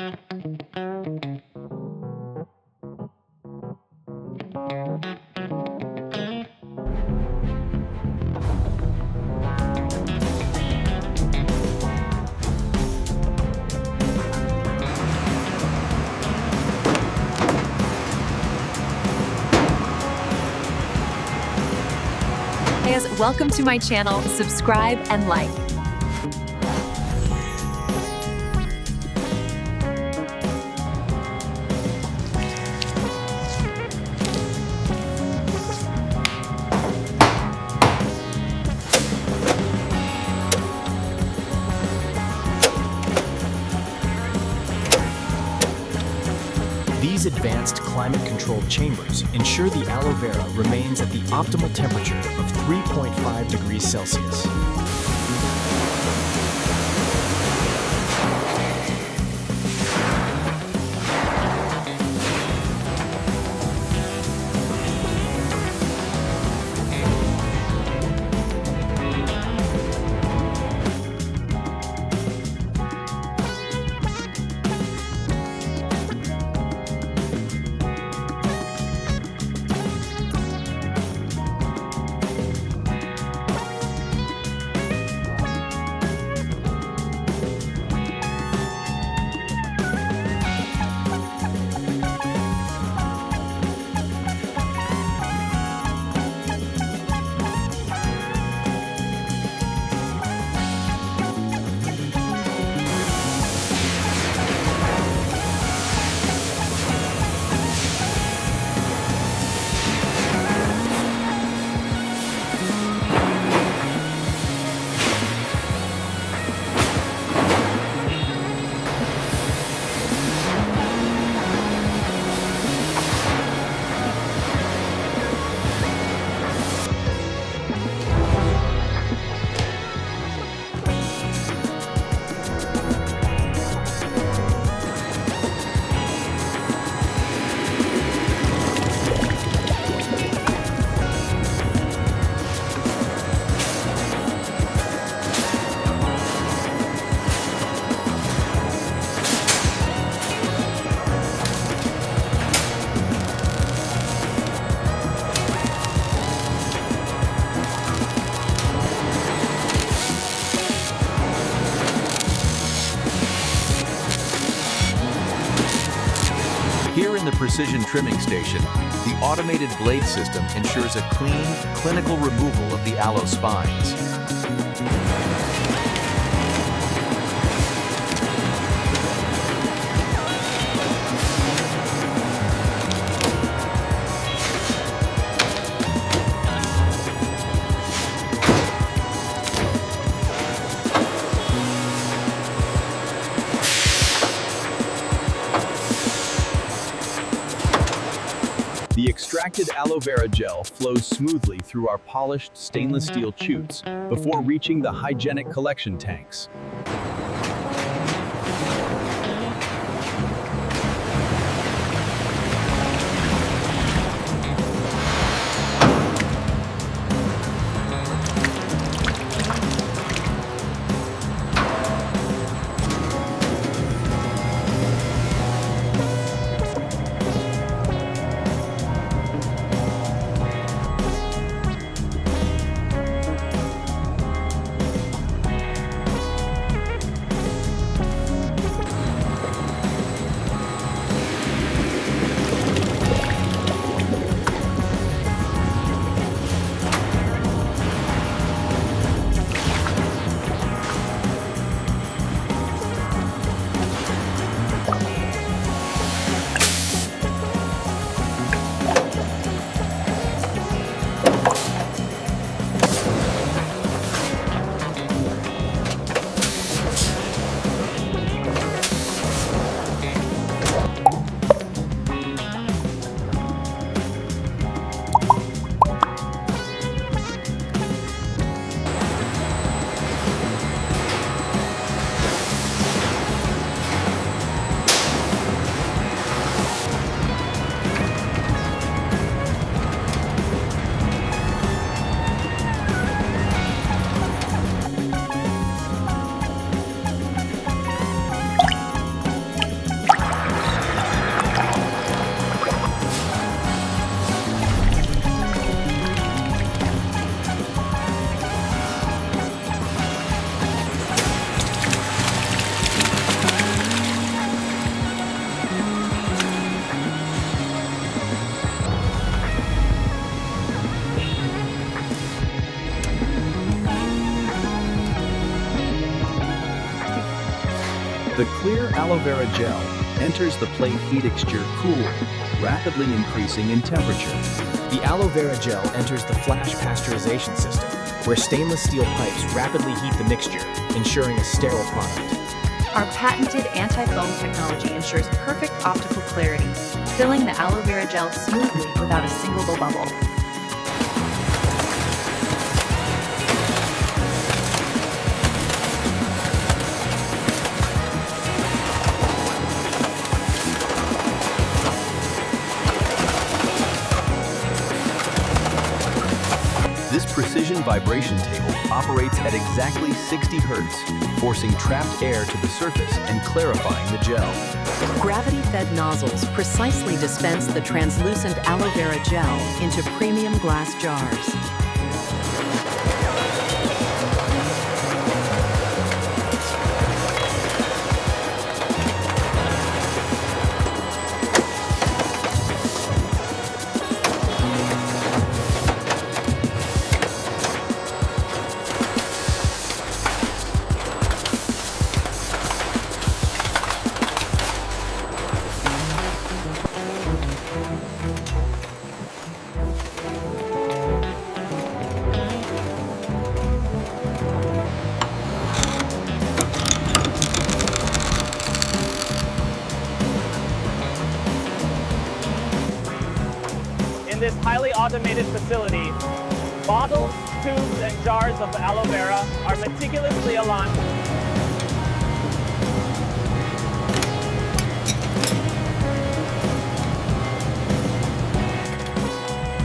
Hey guys, welcome to my channel. Subscribe and like. These advanced climate-controlled chambers ensure the aloe vera remains at the optimal temperature of 3.5 degrees Celsius. Here in the precision trimming station, the automated blade system ensures a clean, clinical removal of the aloe spines. The extracted aloe vera gel flows smoothly through our polished stainless steel chutes before reaching the hygienic collection tanks. The clear aloe vera gel enters the plate heat exchanger cool, rapidly increasing in temperature. The aloe vera gel enters the flash pasteurization system, where stainless steel pipes rapidly heat the mixture, ensuring a sterile product. Our patented anti-foam technology ensures perfect optical clarity, filling the aloe vera gel smoothly without a single bubble. This precision vibration table operates at exactly 60 Hz, forcing trapped air to the surface and clarifying the gel. Gravity-fed nozzles precisely dispense the translucent aloe vera gel into premium glass jars. In this highly automated facility, bottles, tubes, and jars of aloe vera are meticulously aligned.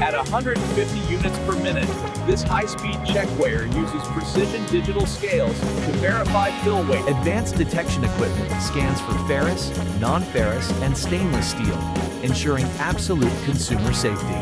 At 150 units per minute, this high-speed checkweigher uses precision digital scales to verify fill weight. Advanced detection equipment scans for ferrous, non-ferrous, and stainless steel, ensuring absolute consumer safety.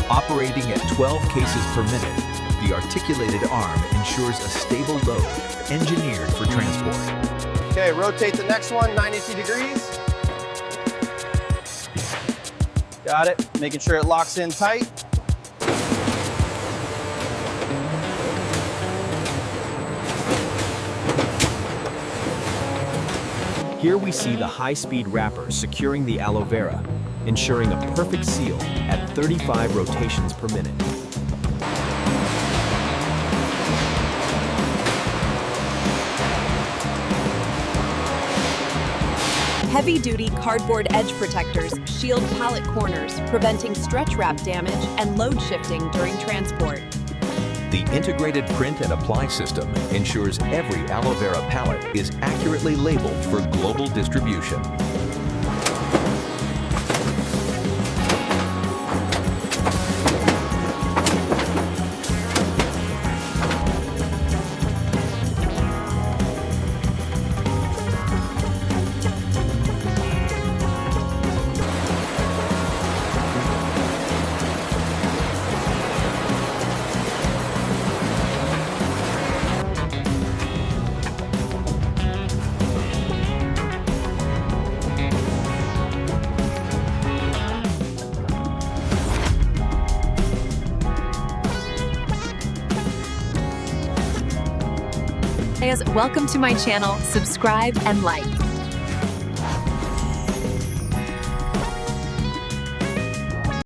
Operating at 12 cases per minute, the articulated arm ensures a stable load, engineered for transport. Okay, rotate the next one 92 degrees. Got it, making sure it locks in tight. Here we see the high-speed wrapper securing the aloe vera, ensuring a perfect seal at 35 rotations per minute. Heavy-duty cardboard edge protectors shield pallet corners, preventing stretch wrap damage and load shifting during transport. The integrated print and apply system ensures every aloe vera pallet is accurately labeled for global distribution. Welcome to my channel, subscribe and like.